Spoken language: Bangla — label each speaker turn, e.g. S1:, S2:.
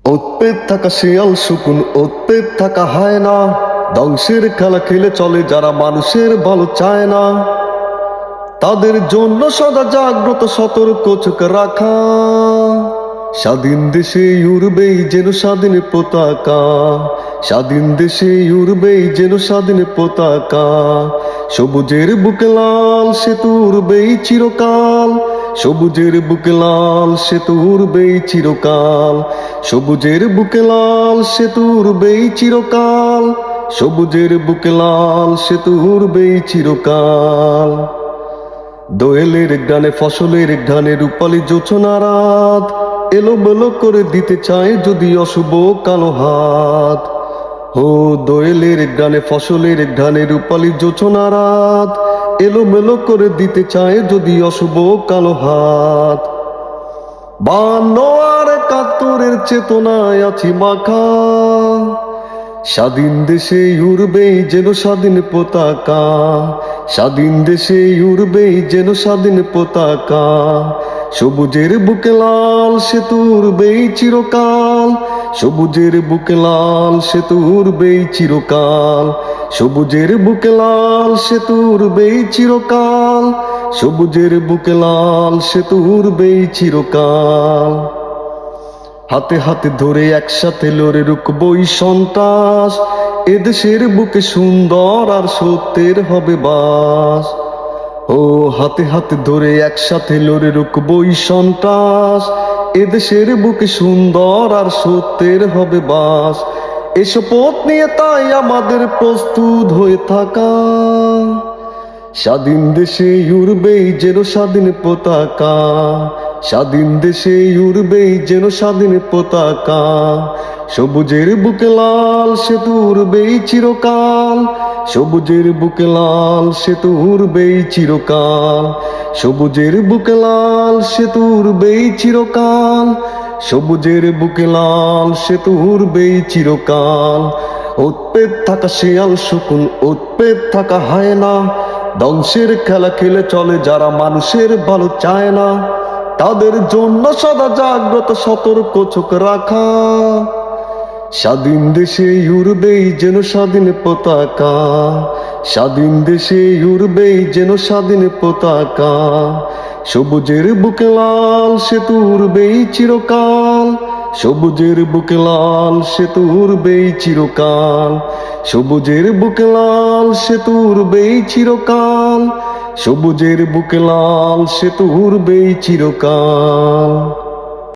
S1: ওৎপেত থাকা শিয়াল শকুন, ওৎপেত থাকা হায়না, ধ্বংসের খেলা খেলে চলে যারা মানুষের ভালো চায় না। তাদের জন্য সদা জাগ্রত সতর্ক চোখ রাখা। স্বাধীন দেশে উড়বেই যেন স্বাধীন পতাকা, স্বাধীন দেশে উড়বেই যেন স্বাধীন পতাকা। সবুজের বুকে লাল সেতু উড়বেই চিরকাল, সবুজের বুকে লাল সেতু উড়বেই চিরকাল, সবুজের বুকে লাল সেতু উড়বেই চিরকাল, সবুজের বুকে লাল সেতু উড়বেই চিরকাল। দোয়েলের গানে ফসলের ঘানে রূপালী জোছনা রাত, এলোমেলো করে দিতে চায় যদি অশুভ কালো হাত। ও দোয়েলের গানে ফসলের ঘানে রূপালী জোছনা রাত, এলোমেলো করে দিতে চায় যদি অশুভ কালো হাত। 52 আর 71-এর চেতনায় আছি মাখা, স্বাধীন দেশে উড়বেই যেন স্বাধীন পতাকা, স্বাধীন দেশে উড়বেই যেন স্বাধীন পতাকা। সবুজের বুকে লাল সেতু উড়বেই চিরকাল, সবুজের বুকে লাল সেতু উড়বেই চিরকাল, সবুজের বুকে লাল সেতু উড়বেই চিরকাল, সবুজের বুকে লাল সেতু উড়বেই চিরকাল। হাতে হাতে ধরে একসাথে লড়ে রুখবই সন্ত্রাস, এদেশের বুকে সুন্দর আর সত্যের হবে বাস। ও হাতে হাতে ধরে একসাথে লড়ে রুখবই সন্ত্রাস, এদেশের বুকে সুন্দর আর সত্যের হবে বাস। এসব পথ নিয়ে তাই আমাদের প্রস্তুত হয়ে থাকা। স্বাধীন দেশে উড়বেই যেন স্বাধীন পতাকা, স্বাধীন দেশে উড়বেই যেন স্বাধীন পতাকা। সবুজের বুকে লাল সেতু উড়বেই চিরকাল, সবুজের বুকে লাল সেতু উড়বেই চিরকাল, সবুজের বুকে লাল সেতু উড়বেই চিরকাল, সবুজের বুকে লাল সেতু উড়বেই চিরকাল। ওৎপেত থাকা শিয়াল শকুন, ওৎপেত থাকা হায়না, ধ্বংসের খেলা খেলে চলে যারা মানুষের ভালো চায় না। তাদের জন্য সদা জাগ্রত সতর্ক চোখ রাখা। স্বাধীন দেশে উড়বেই যেন স্বাধীন পতাকা, স্বাধীন দেশে উড়বেই যেন স্বাধীন পতাকা। সবুজের বুকে লাল সেতু উড়বেই চিরকাল, সবুজের বুকে লাল সেতু উড়বেই চিরকাল, সবুজের বুকে লাল সেতু উড়বেই চিরকাল, সবুজের বুকে লাল সেতু উড়বেই চিরকাল।